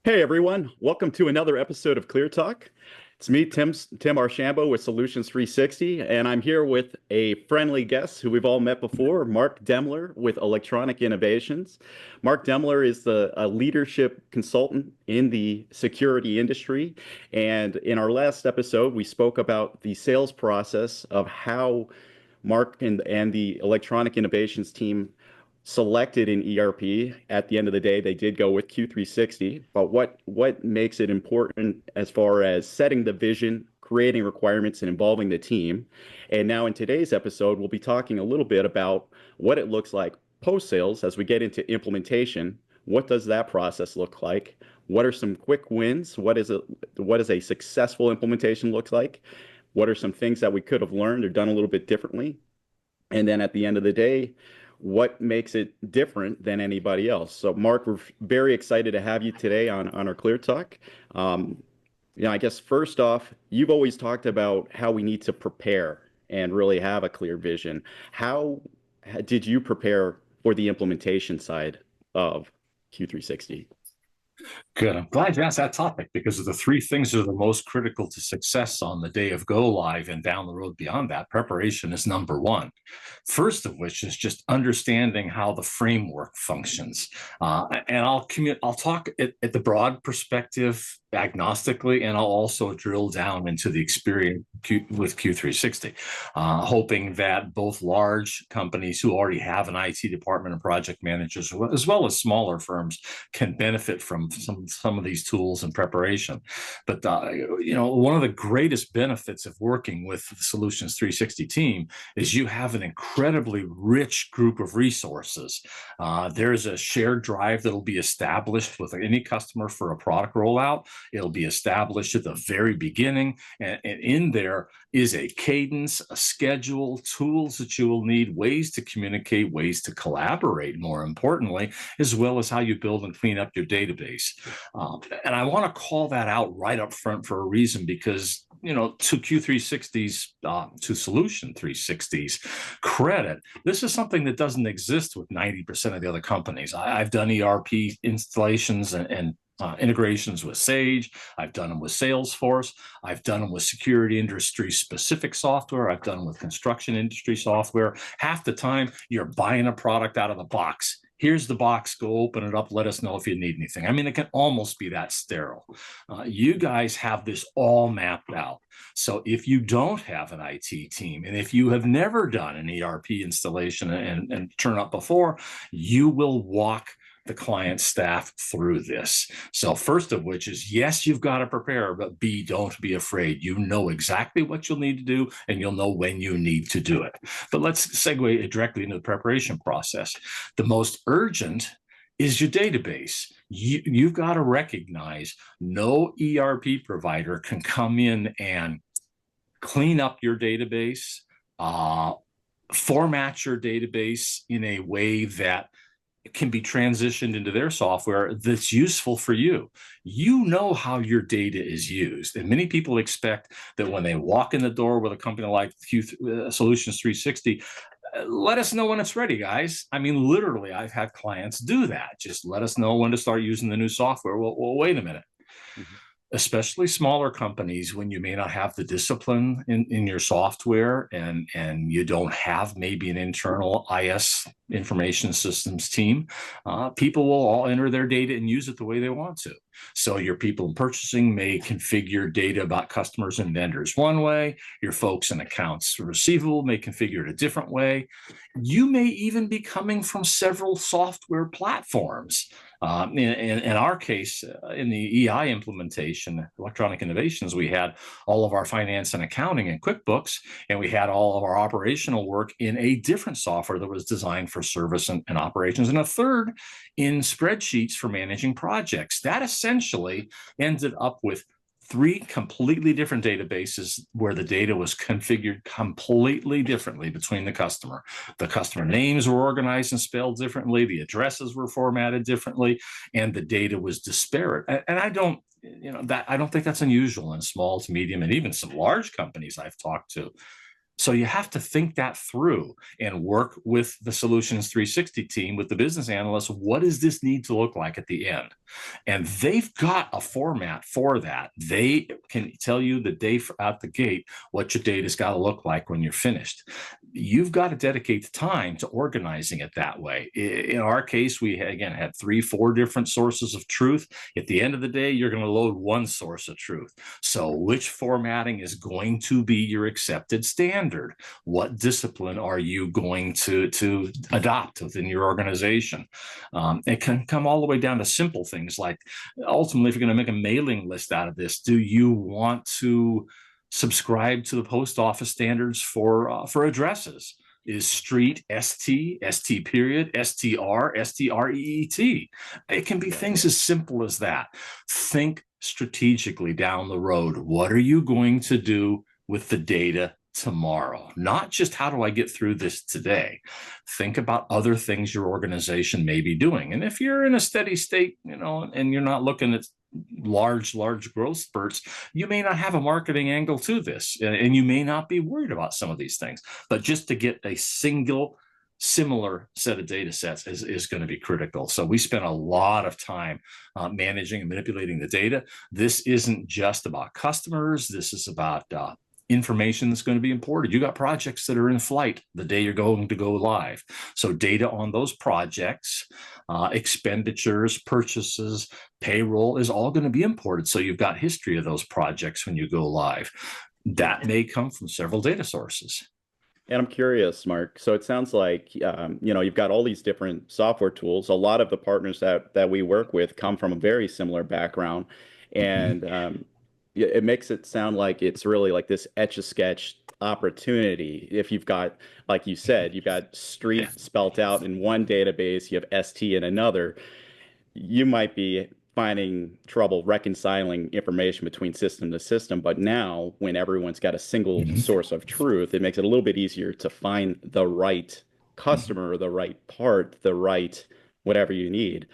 Hey everyone, welcome to another episode of ClearTalk. It's me, Tim Archambault with Solutions 360, and I'm here with a friendly guest who we've all met before, Mark Demler with Electronic Innovations. Mark Demler is a leadership consultant in the security industry, and in our last episode, we spoke about the sales process of how Mark and the Electronic Innovations team selected an ERP. At the end of the day, they did go with Q360. But what makes it important as far as setting the vision, creating requirements, and involving the team? And now in today's episode, we'll be talking a little bit about what it looks like post sales as we get into implementation. What does that process look like? What are some quick wins? What is a successful implementation look like? What are some things that we could have learned or done a little bit differently? And then at the end of the day, what makes it different than anybody else? So, Mark, we're very excited to have you today on our Clear Talk. Um, I guess first off, you've always talked about how we need to prepare and really have a clear vision. How did you prepare for the implementation side of Q360? Good. I'm glad you asked that topic because of the three things that are the most critical to success on the day of go live and down the road beyond that. Preparation is number one. First of which is just understanding how the framework functions. And I'll talk at the broad perspective agnostically, and I'll also drill down into the experience with Q360, hoping that both large companies who already have an IT department and project managers, as well as smaller firms, can benefit from some of these tools and preparation. But one of the greatest benefits of working with the Solutions 360 team is you have an incredibly rich group of resources. There's a shared drive that'll be established with any customer for a product rollout. It'll be established at the very beginning, and in there is a cadence, a schedule, tools that you will need, ways to communicate, ways to collaborate, more importantly, as well as how you build and clean up your database. And I want to call that out right up front for a reason, because to Q360's, to Solution 360's credit, this is something that doesn't exist with 90% of the other companies. I've done ERP installations and integrations with Sage. I've done them with Salesforce. I've done them with security industry specific software. I've done them with construction industry software. Half the time, you're buying a product out of the box. Here's the box, go open it up, let us know if you need anything. I mean, it can almost be that sterile. You guys have this all mapped out. So if you don't have an IT team, and if you have never done an ERP installation and turn up before, you will walk the client staff through this. So first of which is, yes, you've got to prepare, but B, don't be afraid. You know exactly what you'll need to do, and you'll know when you need to do it. But let's segue directly into the preparation process. The most urgent is your database. You've got to recognize no ERP provider can come in and clean up your database, format your database in a way that can be transitioned into their software that's useful for you. You know how your data is used. And many people expect that when they walk in the door with a company like Solutions 360, let us know when it's ready, guys. I mean, literally, I've had clients do that. Just let us know when to start using the new software. Well, wait a minute. Mm-hmm. Especially smaller companies, when you may not have the discipline in your software, and you don't have maybe an internal IS information systems team, people will all enter their data and use it the way they want to. So your people in purchasing may configure data about customers and vendors one way. Your folks in accounts receivable may configure it a different way. You may even be coming from several software platforms. In our case, in the EI implementation, Electronic Innovations, we had all of our finance and accounting in QuickBooks, and we had all of our operational work in a different software that was designed for service and operations, and a third in spreadsheets for managing projects. That essentially ended up with three completely different databases where the data was configured completely differently between the customer. The customer names were organized and spelled differently, the addresses were formatted differently, and the data was disparate. And I don't think that's unusual in small to medium and even some large companies I've talked to. So you have to think that through and work with the Solutions 360 team, with the business analysts. What does this need to look like at the end? And they've got a format for that. They can tell you the day out the gate what your data's got to look like when you're finished. You've got to dedicate the time to organizing it that way. In our case, we again had 3-4 different sources of truth. At the end of the day, you're going to load one source of truth. So which formatting is going to be your accepted standard? What discipline are you going to adopt within your organization? It can come all the way down to simple things like, ultimately, if you're going to make a mailing list out of this, do you want to subscribe to the post office standards for addresses? Is street ST period, STR, STREET? It can be things as simple as that. Think strategically down the road. What are you going to do with the data tomorrow? Not just how do I get through this today. Think about other things your organization may be doing. And if you're in a steady state, and you're not looking at large growth spurts, you may not have a marketing angle to this, and you may not be worried about some of these things. But just to get a single similar set of data sets is going to be critical. So we spent a lot of time managing and manipulating the data. This isn't just about customers. This is about information that's going to be imported. You got projects that are in flight the day you're going to go live. So data on those projects, expenditures, purchases, payroll is all going to be imported. So you've got history of those projects when you go live. That may come from several data sources. And I'm curious, Mark. So it sounds like you've got all these different software tools. A lot of the partners that we work with come from a very similar background, and it makes it sound like it's really like this etch-a-sketch opportunity. If you've got, like you said, you've got street spelt out in one database, you have ST in another, you might be finding trouble reconciling information between system to system. But now, when everyone's got a single source of truth, it makes it a little bit easier to find the right customer, the right part, the right whatever you need.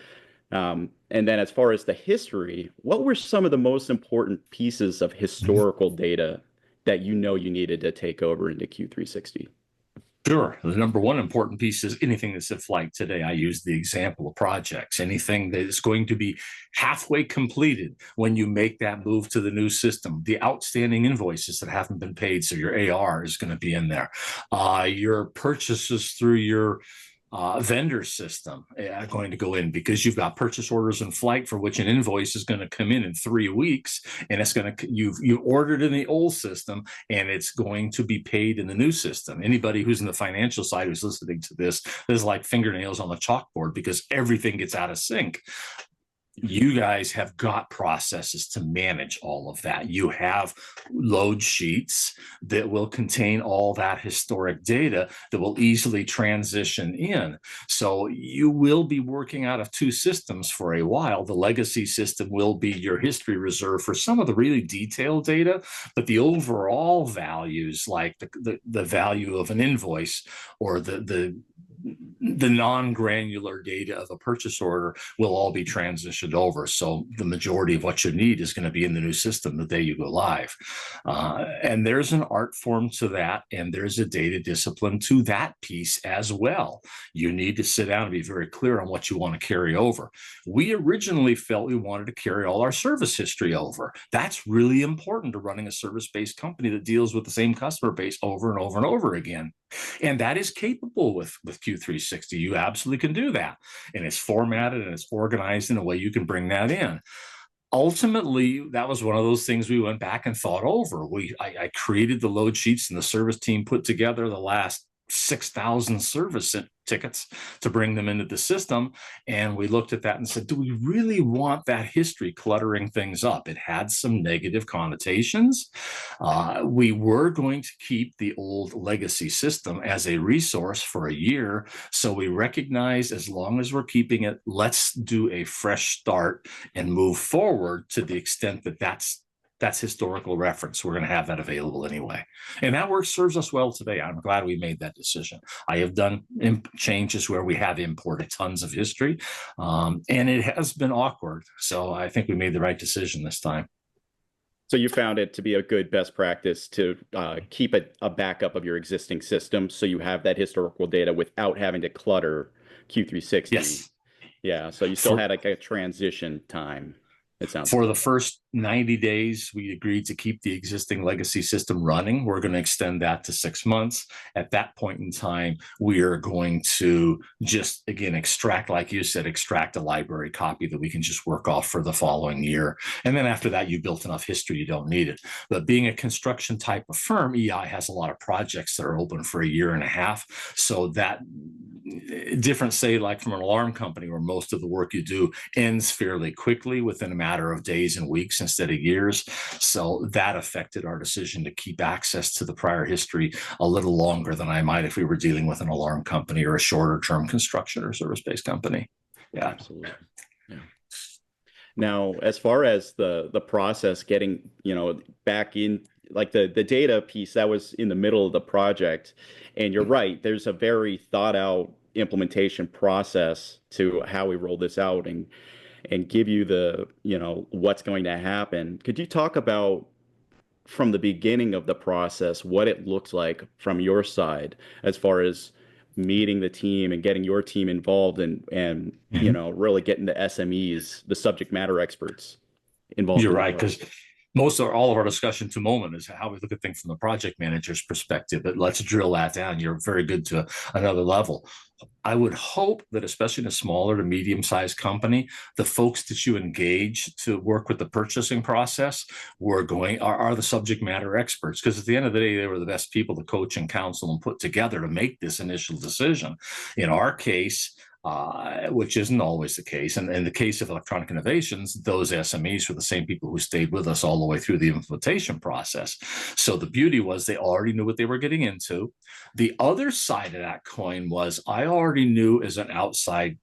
And then as far as the history, what were some of the most important pieces of historical data that you needed to take over into Q360? Sure. The number one important piece is anything that's in flight today. I use the example of projects. Anything that is going to be halfway completed when you make that move to the new system. The outstanding invoices that haven't been paid, so your AR is going to be in there. Your purchases through your vendor system are going to go in, because you've got purchase orders in flight for which an invoice is going to come in 3 weeks, and it's going to you ordered in the old system and it's going to be paid in the new system. Anybody who's in the financial side who's listening to this is like fingernails on the chalkboard, because everything gets out of sync. You guys have got processes to manage all of that. You have load sheets that will contain all that historic data that will easily transition in. So you will be working out of 2 systems for a while. The legacy system will be your history reserve for some of the really detailed data, but the overall values, like the value of an invoice or the non-granular data of a purchase order, will all be transitioned over. So the majority of what you need is going to be in the new system the day you go live. And there's an art form to that, and there's a data discipline to that piece as well. You need to sit down and be very clear on what you want to carry over. We originally felt we wanted to carry all our service history over. That's really important to running a service-based company that deals with the same customer base over and over and over again. And that is capable with Q360. You absolutely can do that. And it's formatted and it's organized in a way you can bring that in. Ultimately, that was one of those things we went back and thought over. I created the load sheets, and the service team put together the last 6,000 service tickets to bring them into the system. And we looked at that and said, do we really want that history cluttering things up? It had some negative connotations. We were going to keep the old legacy system as a resource for a year. So we recognized, as long as we're keeping it, let's do a fresh start and move forward to the extent that that's historical reference. We're going to have that available anyway. And that work serves us well today. I'm glad we made that decision. I have done changes where we have imported tons of history, and it has been awkward. So I think we made the right decision this time. So you found it to be a good best practice to keep a backup of your existing system, so you have that historical data without having to clutter Q360. Yes. Yeah. So you still For had like a transition time, it sounds For like. the first 90 days, we agreed to keep the existing legacy system running. We're going to extend that to 6 months. At that point in time, we are going to just, again, extract, like you said, extract a library copy that we can just work off for the following year. And then after that, you built enough history, you don't need it. But being a construction type of firm, EI has a lot of projects that are open for a year and a half. So that different, say, like from an alarm company where most of the work you do ends fairly quickly within a matter of days and weeks instead of years. So that affected our decision to keep access to the prior history a little longer than I might if we were dealing with an alarm company or a shorter term construction or service-based company. Yeah. Absolutely. Yeah. Now, as far as the process getting, back in, like the data piece that was in the middle of the project, and you're right, there's a very thought out implementation process to how we roll this out and give you the, what's going to happen. Could you talk about from the beginning of the process what it looked like from your side as far as meeting the team and getting your team involved and really getting the SMEs, the subject matter experts involved You're in the right, project? because all of our discussion to moment is how we look at things from the project manager's perspective. But let's drill that down. You're very good to another level. I would hope that, especially in a smaller to medium-sized company, the folks that you engage to work with the purchasing process are the subject matter experts. Because at the end of the day, they were the best people to coach and counsel and put together to make this initial decision. In our case, which isn't always the case. And in the case of electronic innovations, those SMEs were the same people who stayed with us all the way through the implementation process. So the beauty was they already knew what they were getting into. The other side of that coin was I already knew as an outside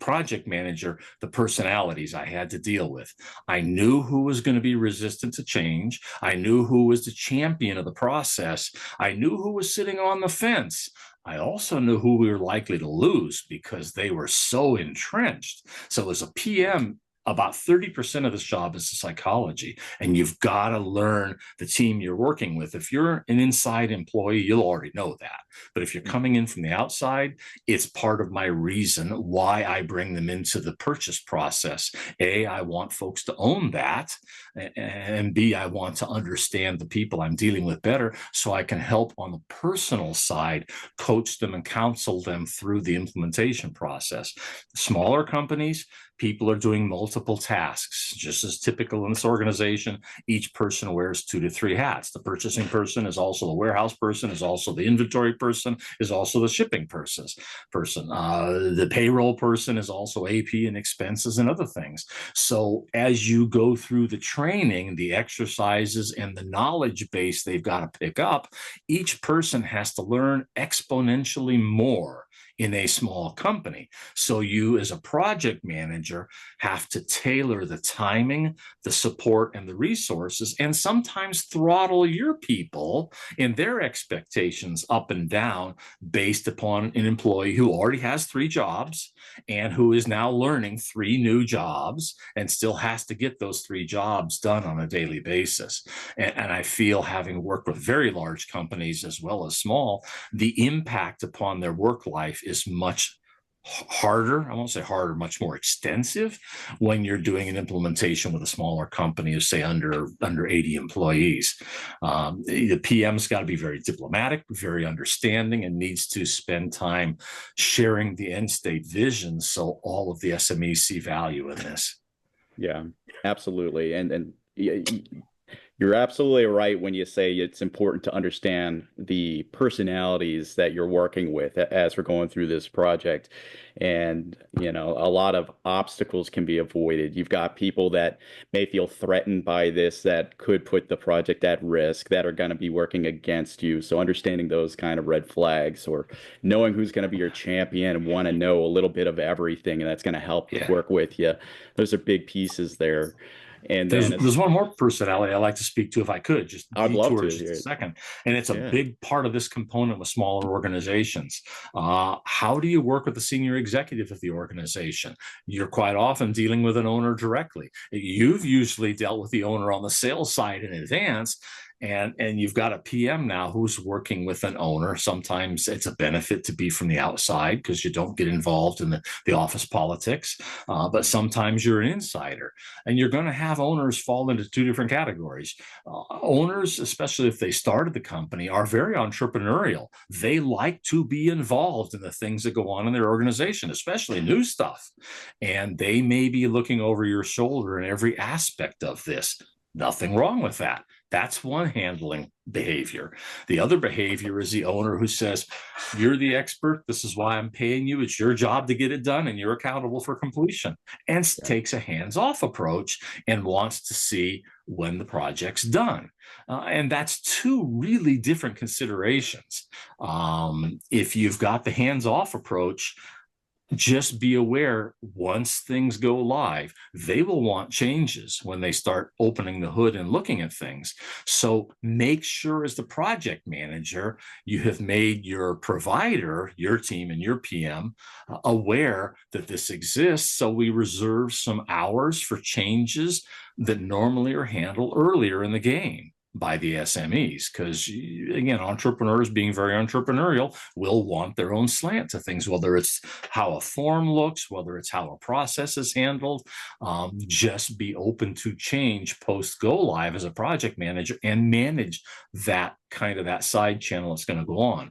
project manager the personalities I had to deal with. I knew who was going to be resistant to change. I knew who was the champion of the process. I knew who was sitting on the fence. I also knew who we were likely to lose because they were so entrenched. So as a PM, about 30% of this job is psychology, and you've got to learn the team you're working with. If you're an inside employee, you'll already know that. But if you're coming in from the outside, it's part of my reason why I bring them into the purchase process. A, I want folks to own that. And B, I want to understand the people I'm dealing with better so I can help on the personal side, coach them and counsel them through the implementation process. Smaller companies, people are doing multiple tasks, just as typical in this organization. Each person wears 2 to 3 hats. The purchasing person is also the warehouse person, is also the inventory person, is also the shipping person. The payroll person is also AP and expenses and other things. So as you go through the training, the exercises, and the knowledge base they've got to pick up, each person has to learn exponentially more in a small company. So you, as a project manager, have to tailor the timing, the support, and the resources, and sometimes throttle your people in their expectations up and down based upon an employee who already has 3 jobs and who is now learning 3 new jobs and still has to get those 3 jobs done on a daily basis. And I feel, having worked with very large companies as well as small, the impact upon their work life is much harder. I won't say harder, much more extensive when you're doing an implementation with a smaller company of, say, under 80 employees. The PM's got to be very diplomatic, very understanding, and needs to spend time sharing the end state vision so all of the SMEs see value in this. Yeah, absolutely. And you're absolutely right when you say it's important to understand the personalities that you're working with as we're going through this project. And, a lot of obstacles can be avoided. You've got people that may feel threatened by this that could put the project at risk, that are going to be working against you. So understanding those kind of red flags, or knowing who's going to be your champion and want to know a little bit of everything, and that's going to help work with you. Those are big pieces there. And then There's one more personality I like to speak to, if I could, just I'd love detour to just hear a it. second. And it's a Yeah. big part of this component with smaller organizations. How do you work with the senior executive of the organization? You're quite often dealing with an owner directly. You've usually dealt with the owner on the sales side in advance. and you've got a PM now who's working with an owner. Sometimes it's a benefit to be from the outside because you don't get involved in the office politics, but sometimes you're an insider, and you're going to have owners fall into two different categories. Owners, especially if they started the company, are very entrepreneurial. They like to be involved in the things that go on in their organization, especially new stuff, and they may be looking over your shoulder in every aspect of this. Nothing wrong with that. That's one handling behavior. The other behavior is the owner who says, you're the expert. This is why I'm paying you. It's your job to get it done, and you're accountable for completion, and takes a hands-off approach and wants to see when the project's done. And that's two really different considerations. If you've got the hands-off approach, just be aware, once things go live, they will want changes when they start opening the hood and looking at things. So make sure, as the project manager, you have made your provider, your team and your PM, aware that this exists. So we reserve some hours for changes that normally are handled earlier in the game by the SMEs, because again, entrepreneurs, being very entrepreneurial, will want their own slant to things, whether it's how a form looks, whether it's how a process is handled. Just be open to change post go live as a project manager, and manage that side channel that's going to go on.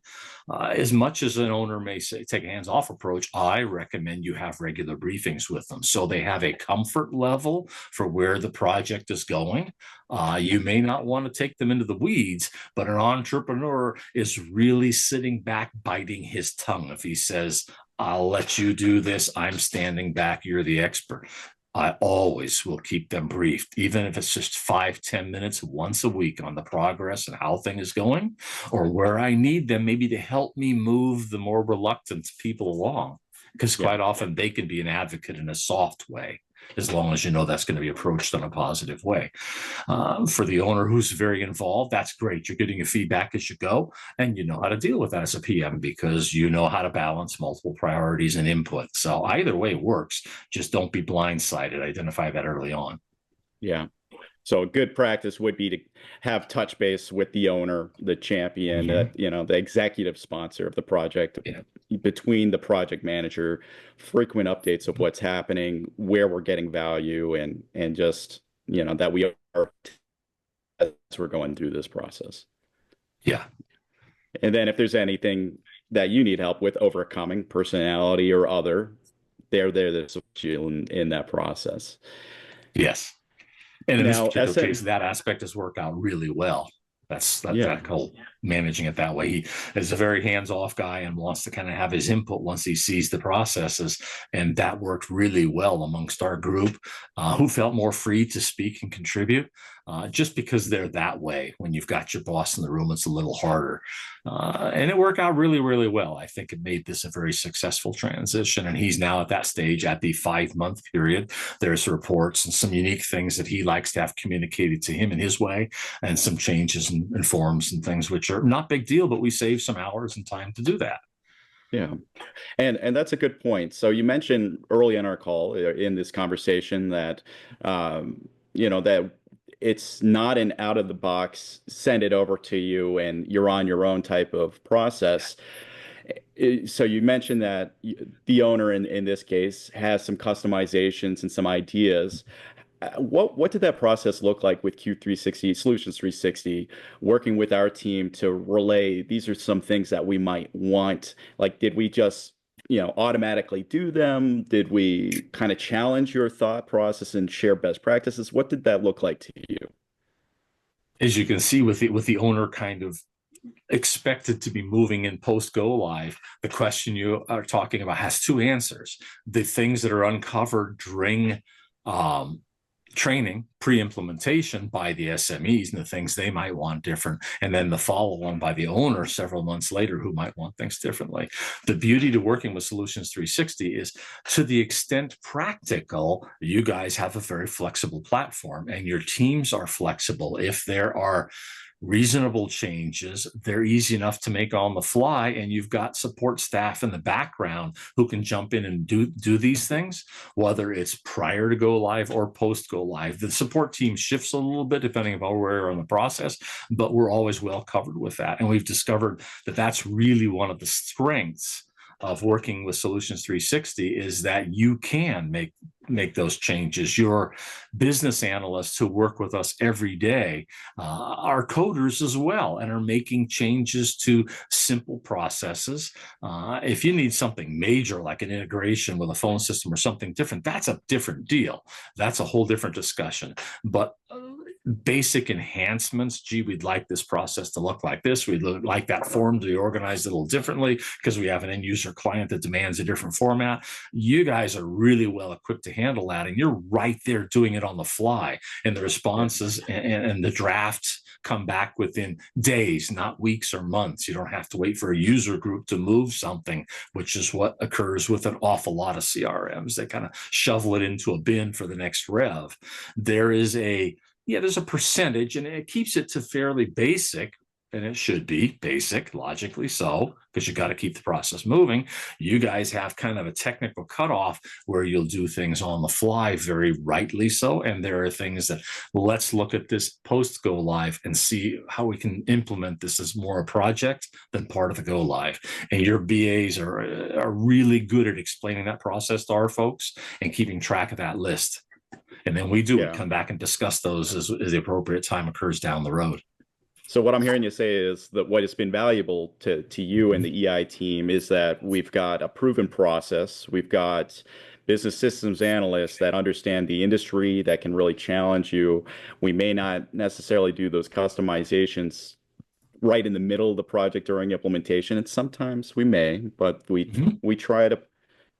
As much as an owner may say take a hands-off approach, I recommend you have regular briefings with them so they have a comfort level for where the project is going. You may not want to take them into the weeds, but an entrepreneur is really sitting back, biting his tongue if he says, I'll let you do this, I'm standing back, you're the expert. I always will keep them briefed, even if it's just 5-10 minutes once a week on the progress and how things is going, or where I need them maybe to help me move the more reluctant people along, because quite often they can be an advocate in a soft way, as long as you know that's going to be approached in a positive way. For the owner who's very involved, that's great. You're getting your feedback as you go, and you know how to deal with that as a PM because you know how to balance multiple priorities and input. So either way works. Just don't be blindsided. Identify that early on. Yeah. So a good practice would be to have touch base with the owner, the champion, the executive sponsor of the project, between the project manager, frequent updates of what's happening, where we're getting value, and just, that we are, as we're going through this process. Yeah. And then if there's anything that you need help with overcoming, personality or other, they're there to support you in that process. Yes. And in this particular case, that aspect has worked out really well. That's that whole managing it that way. He is a very hands-off guy and wants to kind of have his input once he sees the processes. And that worked really well amongst our group, who felt more free to speak and contribute, just because they're that way. When you've got your boss in the room, it's a little harder. And it worked out really, really well. I think it made this a very successful transition. And he's now at that stage at the 5-month period. There's reports and some unique things that he likes to have communicated to him in his way, and some changes and forms and things which are not big deal, but we save some hours and time to do that. Yeah. And that's a good point. So you mentioned early in our call, in this conversation, that, that it's not an out of the box, send it over to you and you're on your own type of process. So you mentioned that the owner in this case has some customizations and some ideas. What did that process look like with Q360, Solutions 360, working with our team to relay, these are some things that we might want? Like, did we just, automatically do them? Did we kind of challenge your thought process and share best practices? What did that look like to you? As you can see, with the owner kind of expected to be moving in post go live, the question you are talking about has two answers. The things that are uncovered during training, pre-implementation by the SMEs, and the things they might want different, and then the follow-on by the owner several months later who might want things differently. The beauty to working with Solutions 360 is, to the extent practical, you guys have a very flexible platform, and your teams are flexible. If there are reasonable changes, they're easy enough to make on the fly, and you've got support staff in the background who can jump in and do these things, whether it's prior to go live or post go live. The support support team shifts a little bit depending on where we're in the process, but we're always well covered with that. And we've discovered that that's really one of the strengths of working with Solutions 360 is that you can make those changes. Your business analysts who work with us every day are coders as well and are making changes to simple processes. If you need something major like an integration with a phone system or something different, that's a different deal. That's a whole different discussion. But basic enhancements, gee, we'd like this process to look like this. We'd like that form to be organized a little differently because we have an end user client that demands a different format. You guys are really well equipped to handle that. And you're right there doing it on the fly. And the responses and the drafts come back within days, not weeks or months. You don't have to wait for a user group to move something, which is what occurs with an awful lot of CRMs. They kind of shovel it into a bin for the next rev. There's a percentage, and it keeps it to fairly basic, and it should be basic, logically so, because you got to keep the process moving. You guys have kind of a technical cutoff where you'll do things on the fly, very rightly so. And there are things that, let's look at this post go live and see how we can implement this as more a project than part of the go live. And your BAs are really good at explaining that process to our folks and keeping track of that list. And then we come back and discuss those as the appropriate time occurs down the road. So what I'm hearing you say is that what has been valuable to you and the EI team is that we've got a proven process. We've got business systems analysts that understand the industry, that can really challenge you. We may not necessarily do those customizations right in the middle of the project during implementation, and sometimes we may, but we try to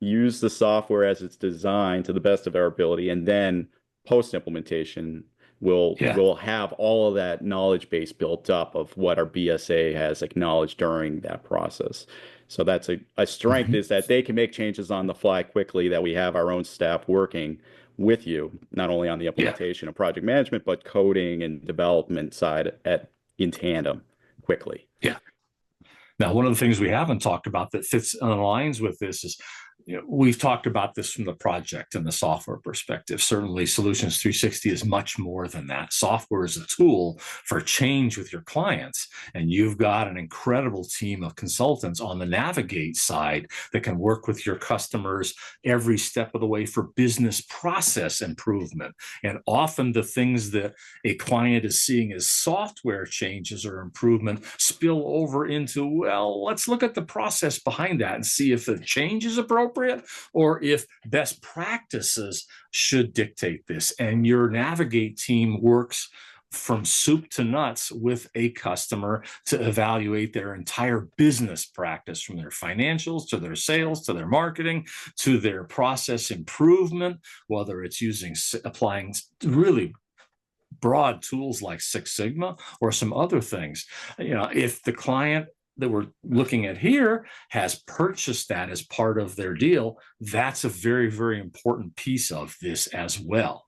use the software as it's designed to the best of our ability, and then post-implementation we'll have all of that knowledge base built up of what our BSA has acknowledged during that process. So that's a strength is that they can make changes on the fly quickly, that we have our own staff working with you, not only on the implementation of project management, but coding and development side in tandem quickly. Yeah. Now, one of the things we haven't talked about that fits and aligns with this is, we've talked about this from the project and the software perspective. Certainly, Solutions 360 is much more than that. Software is a tool for change with your clients, and you've got an incredible team of consultants on the Navigate side that can work with your customers every step of the way for business process improvement. And often the things that a client is seeing as software changes or improvement spill over into, well, let's look at the process behind that and see if the change is appropriate or if best practices should dictate this. And your Navigate team works from soup to nuts with a customer to evaluate their entire business practice, from their financials to their sales to their marketing to their process improvement, whether it's applying really broad tools like Six Sigma or some other things. If the client that we're looking at here has purchased that as part of their deal, that's a very, very important piece of this as well.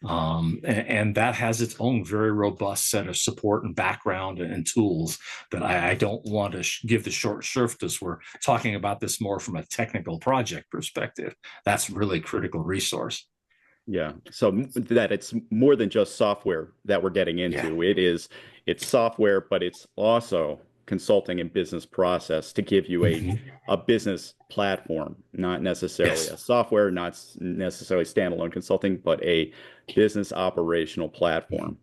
And that has its own very robust set of support and background and tools that I don't want to give the short shrift as we're talking about this more from a technical project perspective. That's really a critical resource. Yeah. So that it's more than just software that we're getting into. Yeah. It's software, but it's also consulting and business process to give you a business platform, not necessarily a software, not necessarily standalone consulting, but a business operational platform.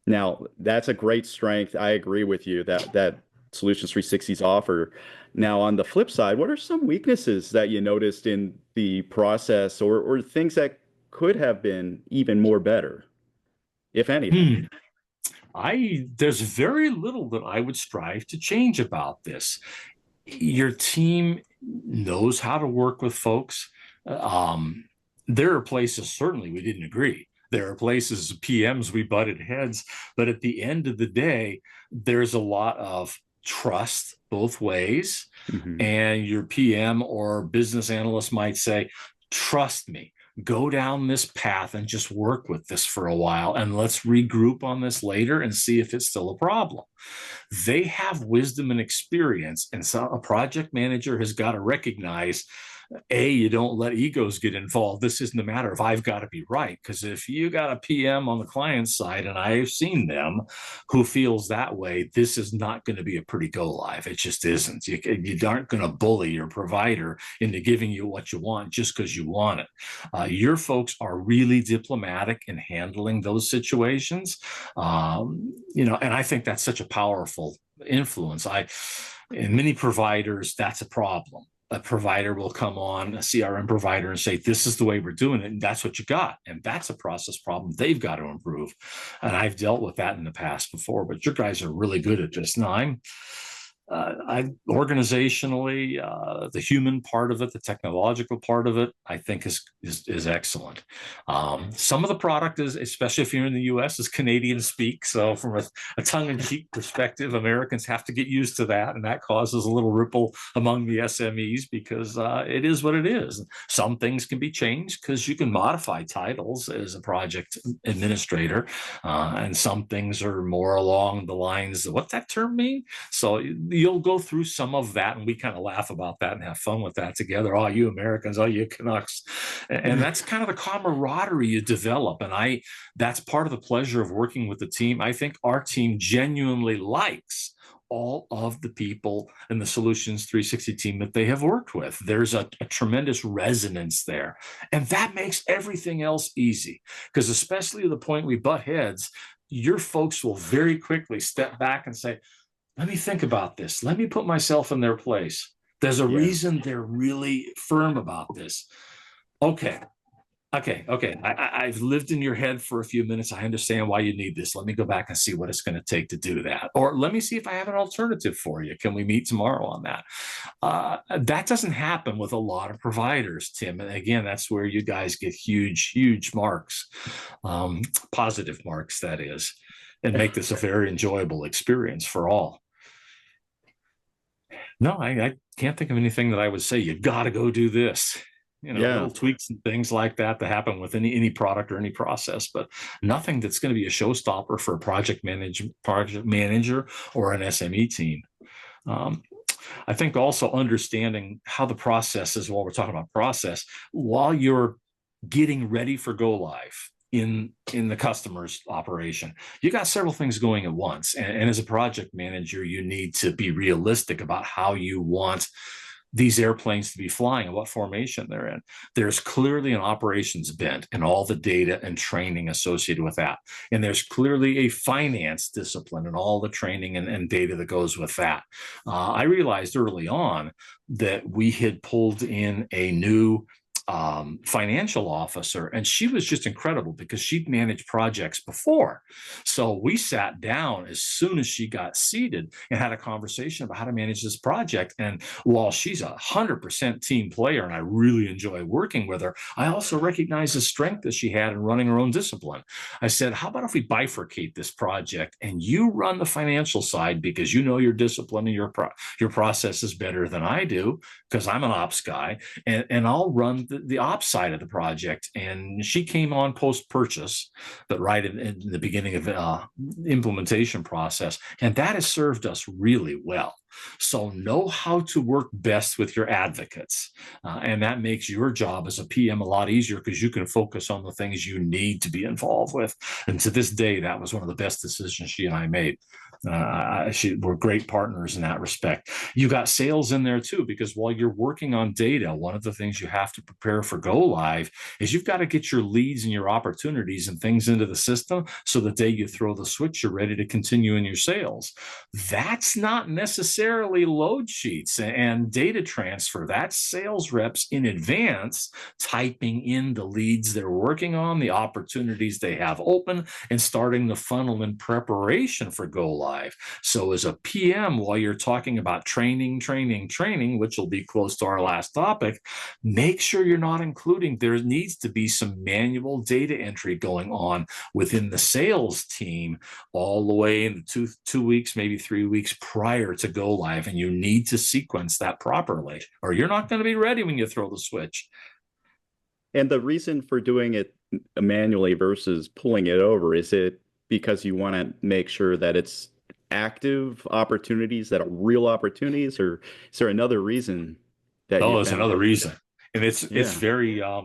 Now, that's a great strength. I agree with you that Solutions 360's offer. Now, on the flip side, what are some weaknesses that you noticed in the process, or things that could have been even more better, if anything? There's very little that I would strive to change about this. Your team knows how to work with folks. There are places, certainly, we didn't agree. There are places, PMs, we butted heads. But at the end of the day, there's a lot of trust both ways. And your PM or business analyst might say, trust me, go down this path and just work with this for a while, and let's regroup on this later and see if it's still a problem. They have wisdom and experience, and so a project manager has got to recognize You don't let egos get involved. This isn't a matter of I've got to be right, because if you got a PM on the client side, and I've seen them, who feels that way, this is not going to be a pretty go live. It just isn't. You aren't going to bully your provider into giving you what you want just because you want it. Your folks are really diplomatic in handling those situations, and I think that's such a powerful influence. In many providers, that's a problem. A provider will come on, a CRM provider, and say, this is the way we're doing it, and that's what you got. And that's a process problem they've got to improve. And I've dealt with that in the past before, but your guys are really good at this. Now, I organizationally, the human part of it, the technological part of it, I think is excellent. Some of the product is, especially if you're in the U.S., is Canadian speak. So from a tongue-in-cheek perspective, Americans have to get used to that, and that causes a little ripple among the SMEs because it is what it is. Some things can be changed because you can modify titles as a project administrator, and some things are more along the lines of what that term mean. So you'll go through some of that, and we kind of laugh about that and have fun with that together. Oh, you Americans, oh, you Canucks. And that's kind of the camaraderie you develop. And that's part of the pleasure of working with the team. I think our team genuinely likes all of the people in the Solutions 360 team that they have worked with. There's a tremendous resonance there. And that makes everything else easy, because especially at the point we butt heads, your folks will very quickly step back and say, let me think about this. Let me put myself in their place. There's a reason they're really firm about this. Okay. I've lived in your head for a few minutes. I understand why you need this. Let me go back and see what it's going to take to do that. Or let me see if I have an alternative for you. Can we meet tomorrow on that? That doesn't happen with a lot of providers, Tim. And again, that's where you guys get huge marks, positive marks, that is, and make this a very enjoyable experience for all. No, I can't think of anything that I would say, you got to go do this. Little tweaks and things like that happen with any product or any process, but nothing that's going to be a showstopper for a project manager or an SME team. I think also understanding how the process is, while we're talking about process, while you're getting ready for go live in the customer's operation, you got several things going at once. And as a project manager, you need to be realistic about how you want these airplanes to be flying and what formation they're in. There's clearly an operations bent and all the data and training associated with that. And there's clearly a finance discipline and all the training and data that goes with that. I realized early on that we had pulled in a new financial officer, and she was just incredible because she'd managed projects before. So we sat down as soon as she got seated and had a conversation about how to manage this project. And while she's 100% team player and I really enjoy working with her, I also recognize the strength that she had in running her own discipline. I said, how about if we bifurcate this project and you run the financial side, because you know your discipline and your process is better than I do, because I'm an ops guy, and I'll run the ops side of the project. And she came on post-purchase, but right in the beginning of the implementation process. And that has served us really well. So know how to work best with your advocates. And that makes your job as a PM a lot easier, because you can focus on the things you need to be involved with. And to this day, that was one of the best decisions she and I made. We're great partners in that respect. You got sales in there too, because while you're working on data, one of the things you have to prepare for go live is you've got to get your leads and your opportunities and things into the system, so the day you throw the switch, you're ready to continue in your sales. That's not necessarily load sheets and data transfer. That's sales reps in advance typing in the leads they're working on, the opportunities they have open, and starting the funnel in preparation for go live. So as a PM, while you're talking about training, which will be close to our last topic, make sure you're not including, there needs to be some manual data entry going on within the sales team all the way in the two weeks, maybe 3 weeks prior to go live. And you need to sequence that properly, or you're not going to be ready when you throw the switch. And the reason for doing it manually versus pulling it over, is it because you want to make sure that it's active opportunities that are real opportunities, or is there another reason that there's another reason. And it's Yeah. very I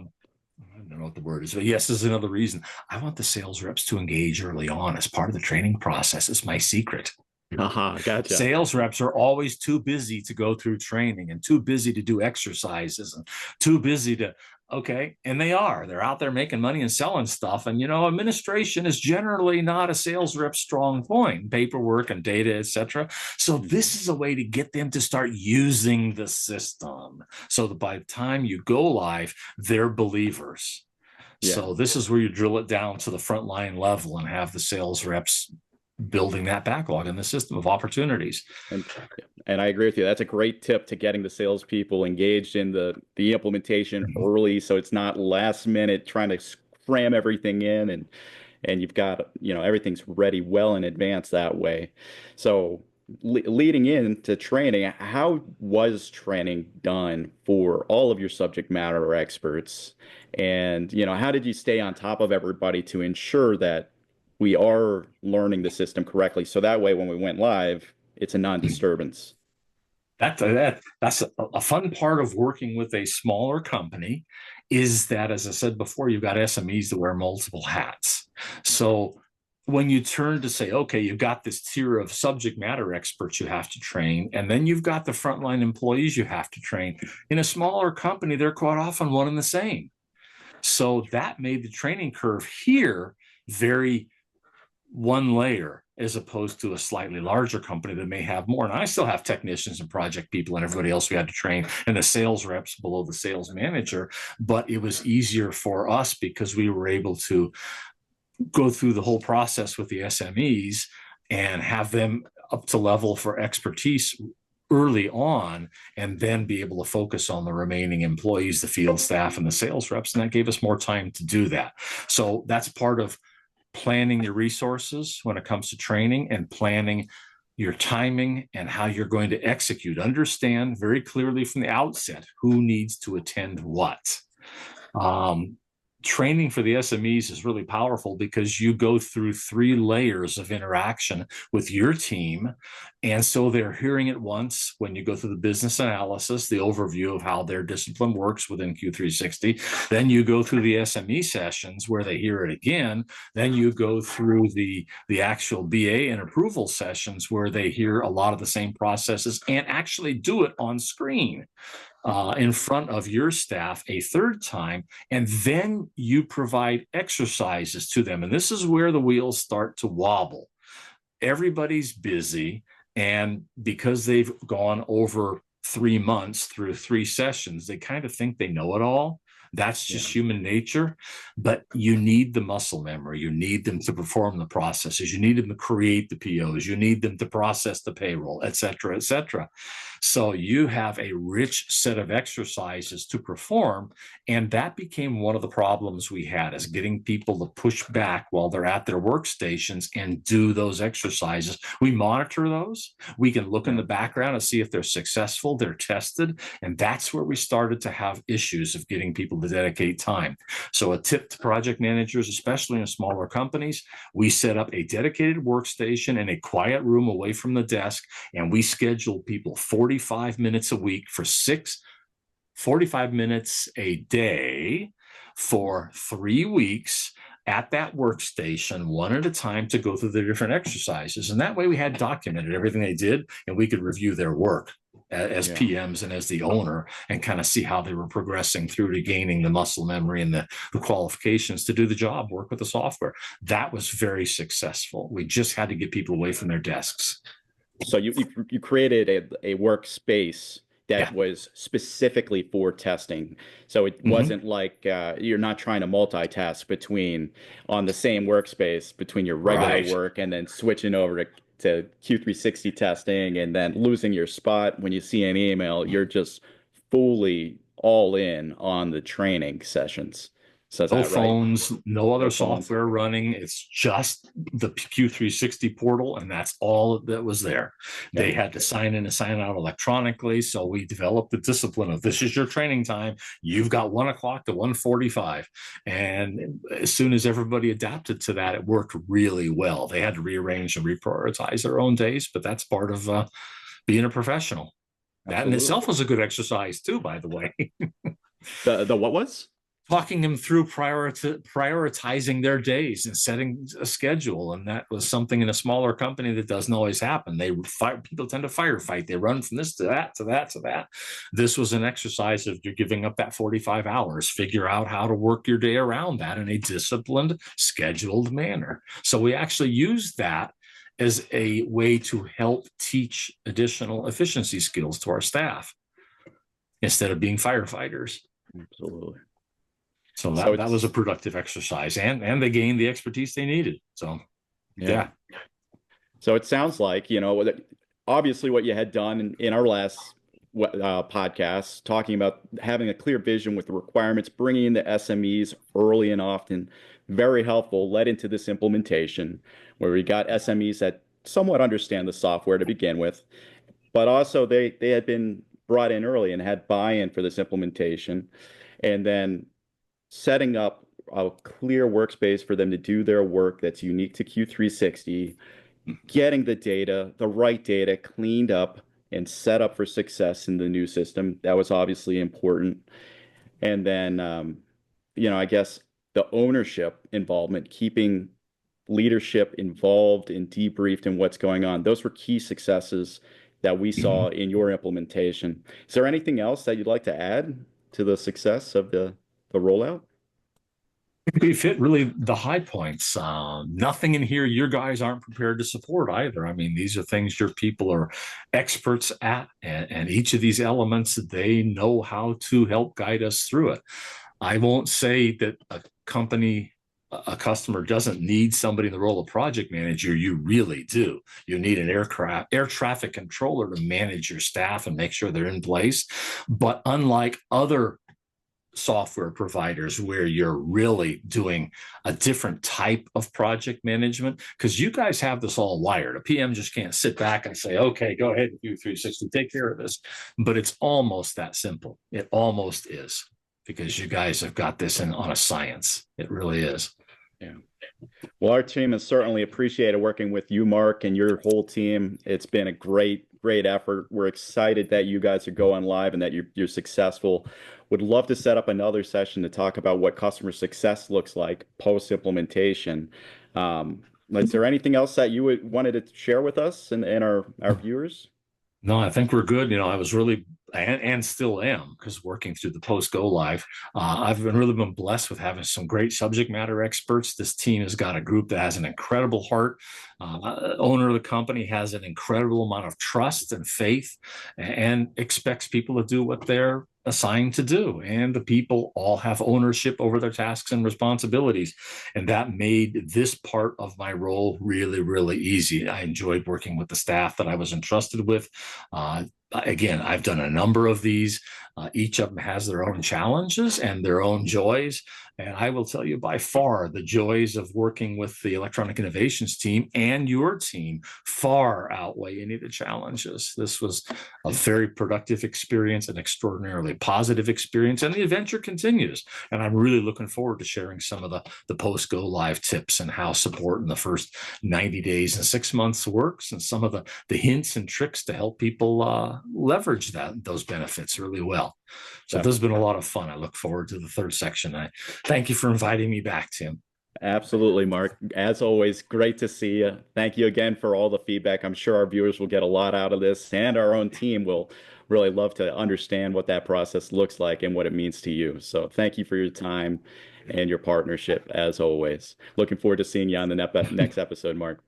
don't know what the word is, but yes, this is another reason. I want the sales reps to engage early on as part of the training process. It's my secret. Haha, gotcha. Sales reps are always too busy to go through training and too busy to do exercises and too busy to, okay, and they're out there making money and selling stuff. And, administration is generally not a sales rep strong point, paperwork and data, etc. So this is a way to get them to start using the system so that by the time you go live, they're believers. Yeah. So this is where you drill it down to the frontline level and have the sales reps building that backlog in the system of opportunities. And I agree with you. That's a great tip to getting the salespeople engaged in the implementation early, so it's not last minute trying to cram everything in, and you've got everything's ready well in advance that way. So leading into training, how was training done for all of your subject matter experts? And how did you stay on top of everybody to ensure that we are learning the system correctly, so that way when we went live, it's a non-disturbance? That's a fun part of working with a smaller company is that, as I said before, you've got SMEs that wear multiple hats. So when you turn to say, okay, you've got this tier of subject matter experts you have to train, and then you've got the frontline employees you have to train. In a smaller company, they're quite often one and the same. So that made the training curve here very one layer as opposed to a slightly larger company that may have more. And I still have technicians and project people and everybody else we had to train and the sales reps below the sales manager. But it was easier for us because we were able to go through the whole process with the SMEs and have them up to level for expertise early on, and then be able to focus on the remaining employees, the field staff and the sales reps. And that gave us more time to do that. So that's part of planning your resources when it comes to training and planning your timing and how you're going to execute. Understand very clearly from the outset who needs to attend what. Training for the SMEs is really powerful because you go through 3 layers of interaction with your team. And so they're hearing it once when you go through the business analysis, the overview of how their discipline works within Q360. Then you go through the SME sessions where they hear it again. Then you go through the actual BA and approval sessions where they hear a lot of the same processes and actually do it on screen in front of your staff a third time, and then you provide exercises to them. And this is where the wheels start to wobble. Everybody's busy, and because they've gone over 3 months through 3 sessions, they kind of think they know it all. That's just human nature, but you need the muscle memory. You need them to perform the processes. You need them to create the POs. You need them to process the payroll, et cetera, et cetera. So you have a rich set of exercises to perform. And that became one of the problems we had, is getting people to push back while they're at their workstations and do those exercises. We monitor those. We can look in the background and see if they're successful, they're tested. And that's where we started to have issues of getting people to dedicate time. So a tip to project managers, especially in smaller companies, we set up a dedicated workstation in a quiet room away from the desk, and we schedule people 45 minutes a week for 45 minutes a day for 3 weeks at that workstation, one at a time, to go through the different exercises. And that way we had documented everything they did, and we could review their work as PMs and as the owner and kind of see how they were progressing through to gaining the muscle memory and the qualifications to do the job, work with the software. That was very successful. We just had to get people away from their desks. So you created a workspace that was specifically for testing. So it wasn't like you're not trying to multitask on the same workspace between your regular work and then switching over to Q360 testing and then losing your spot when you see an email. You're just fully all in on the training sessions. So no phones, no other software running. It's just the Q360 portal, and that's all that was there. Yeah. They had to sign in and sign out electronically. So we developed the discipline of, this is your training time. You've got 1 o'clock to 1:45. And as soon as everybody adapted to that, it worked really well. They had to rearrange and reprioritize their own days, but that's part of being a professional. Absolutely. That in itself was a good exercise too, by the way. The what was? Talking them through prioritizing their days and setting a schedule. And that was something in a smaller company that doesn't always happen. People tend to firefight. They run from this to that, to that, to that. This was an exercise of you're giving up that 45 hours, figure out how to work your day around that in a disciplined, scheduled manner. So we actually used that as a way to help teach additional efficiency skills to our staff instead of being firefighters. Absolutely. So that was a productive exercise, and they gained the expertise they needed. So, yeah. So it sounds like, obviously what you had done in our last podcast, talking about having a clear vision with the requirements, bringing in the SMEs early and often, very helpful, led into this implementation where we got SMEs that somewhat understand the software to begin with, but also they had been brought in early and had buy-in for this implementation. And then setting up a clear workspace for them to do their work that's unique to Q360, getting the right data cleaned up and set up for success in the new system. That was obviously important. And then, I guess the ownership involvement, keeping leadership involved and debriefed in what's going on. Those were key successes that we saw in your implementation. Is there anything else that you'd like to add to the success of the rollout? We've hit really the high points. Nothing in here your guys aren't prepared to support either. I mean, these are things your people are experts at, and each of these elements, they know how to help guide us through it. I won't say that a customer doesn't need somebody in the role of project manager. You really do. You need an air traffic controller to manage your staff and make sure they're in place. But unlike other software providers where you're really doing a different type of project management, because you guys have this all wired. A PM just can't sit back and say, okay, go ahead and do 360, take care of this. But it's almost that simple. It almost is, because you guys have got this on a science. It really is. Yeah. Well, our team has certainly appreciated working with you, Mark, and your whole team. It's been a great effort. We're excited that you guys are going live and that you're successful. Would love to set up another session to talk about what customer success looks like post-implementation. Is there anything else that you wanted to share with us and our viewers? No, I think we're good. I was really and still am, because working through the post go live, I've really been blessed with having some great subject matter experts. This team has got a group that has an incredible heart. Owner of the company has an incredible amount of trust and faith, and expects people to do what they're assigned to do. And the people all have ownership over their tasks and responsibilities. And that made this part of my role really, really easy. I enjoyed working with the staff that I was entrusted with. Again, I've done a number of these. Each of them has their own challenges and their own joys. And I will tell you, by far, the joys of working with the electronic innovations team and your team far outweigh any of the challenges. This was a very productive experience, an extraordinarily positive experience, and the adventure continues. And I'm really looking forward to sharing some of the post-go live tips and how support in the first 90 days and 6 months works, and some of the hints and tricks to help people leverage those benefits really well. So this has been a lot of fun. I look forward to the third section. I thank you for inviting me back, Tim. Absolutely, Mark. As always, great to see you. Thank you again for all the feedback. I'm sure our viewers will get a lot out of this, and our own team will really love to understand what that process looks like and what it means to you. So thank you for your time and your partnership, as always. Looking forward to seeing you on the next episode, Mark.